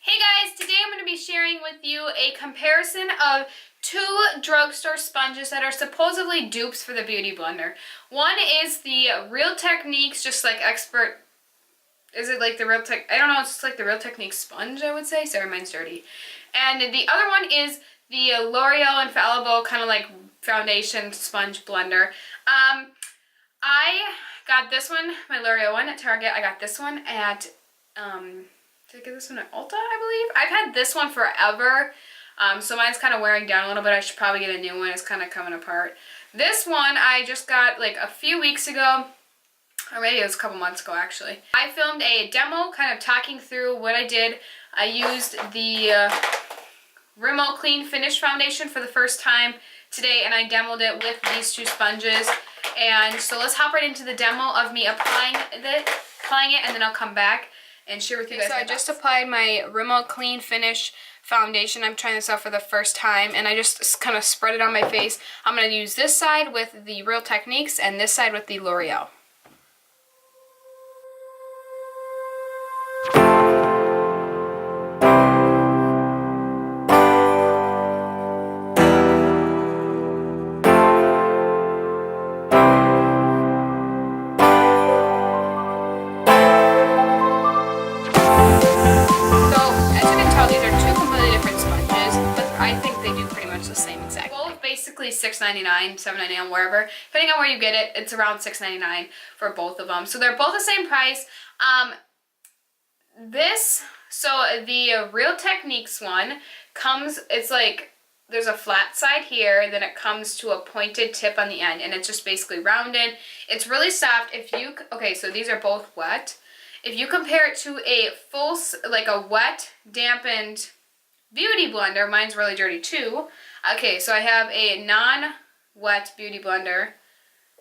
Hey guys, today I'm going to be sharing with you a comparison of two drugstore sponges that are supposedly dupes for the Beauty Blender. One is the Real Techniques, just like expert, is it like the Real Tech, I don't know, it's just like the Real Techniques sponge, I would say. Sorry, mine's dirty. And the other one is the L'Oreal Infallible kind of like foundation sponge blender. I got this one, my L'Oreal one at Target. I got this one at, did I get this one at Ulta, I believe? I've had this one forever, so mine's kind of wearing down a little bit. I should probably get a new one. It's kind of coming apart. This one I just got like a few weeks ago, or maybe it was a couple months ago actually. I filmed a demo kind of talking through what I did. I used the Rimmel Clean Finish Foundation for the first time today, and I demoed it with these two sponges. And so let's hop right into the demo of me applying it, and then I'll come back and share with you guys. So I just applied my Rimmel Clean Finish Foundation. I'm trying this out for the first time, and I just kind of spread it on my face. I'm going to use this side with the Real Techniques and this side with the L'Oreal. Basically $6.99, $7.99, wherever, depending on where you get it. It's around $6.99 for both of them, so they're both the same price. The Real Techniques one comes, it's like there's a flat side here, then it comes to a pointed tip on the end, and it's just basically rounded. It's really soft. Okay, so these are both wet. If you compare it to a like a wet dampened Beauty Blender, mine's really dirty too. Okay, so I have a non-wet Beauty Blender,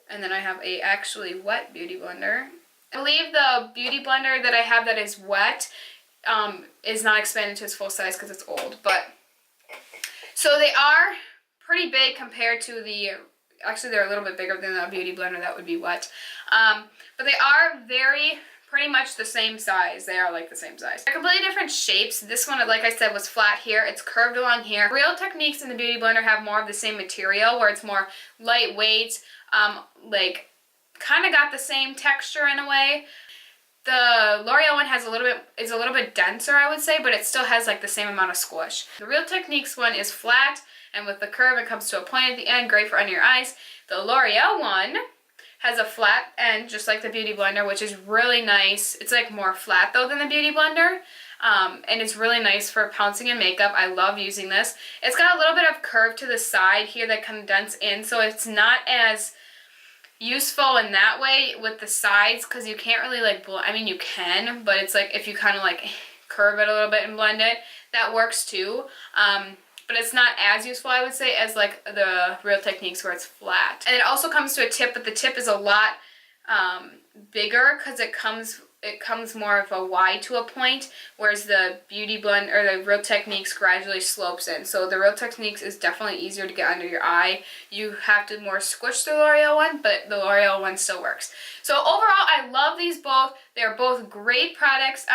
and then I have a actually wet Beauty Blender. I believe the Beauty Blender that I have that is wet is not expanded to its full size because it's old. But so they are pretty big compared to the, actually they're a little bit bigger than the Beauty Blender that would be wet. But they are pretty much the same size. They are like the same size. They're completely different shapes. This one, like I said, was flat here. It's curved along here. Real Techniques and the Beauty Blender have more of the same material, where it's more lightweight, like kind of got the same texture in a way. The L'Oreal one is a little bit denser, I would say, but it still has like the same amount of squish. The Real Techniques one is flat, and with the curve it comes to a point at the end, great for under your eyes. The L'Oreal one has a flat end, just like the Beauty Blender, which is really nice. It's like more flat though than the Beauty Blender, and it's really nice for pouncing in makeup. I love using this. It's got a little bit of curve to the side here that condense in, so it's not as useful in that way with the sides, because you can't really like I mean you can, but it's like if you kind of like curve it a little bit and blend it, that works too. But it's not as useful, I would say, as like the Real Techniques where it's flat. And it also comes to a tip, but the tip is a lot bigger because it comes more of a Y to a point, whereas the Beauty Blend or the Real Techniques gradually slopes in. So the Real Techniques is definitely easier to get under your eye. You have to more squish the L'Oreal one, but the L'Oreal one still works. So overall, I love these both. They're both great products.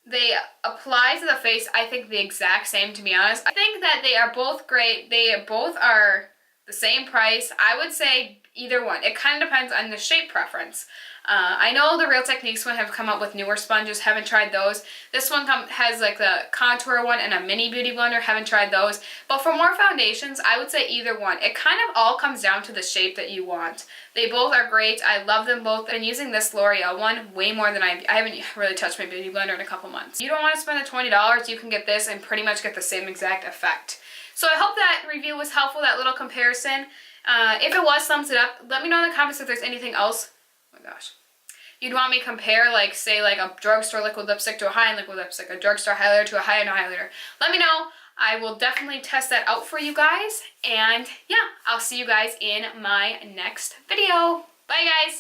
They apply to the face, I think, the exact same, to be honest. I think that they are both great. They both are the same price. I would say either one. It kind of depends on the shape preference. I know the Real Techniques one have come up with newer sponges. Haven't tried those. This one has like the contour one and a mini Beauty Blender. Haven't tried those. But for more foundations, I would say either one. It kind of all comes down to the shape that you want. They both are great. I love them both. I've been using this L'Oreal one way more than I haven't really touched my Beauty Blender in a couple months. You don't want to spend the $20, you can get this and pretty much get the same exact effect. So I hope that review was helpful, that little comparison. If it was, thumbs it up. Let me know in the comments if there's anything else. Oh my gosh. You'd want me to compare, like, say, like a drugstore liquid lipstick to a high-end liquid lipstick, a drugstore highlighter to a high-end highlighter. Let me know. I will definitely test that out for you guys. And yeah, I'll see you guys in my next video. Bye, guys.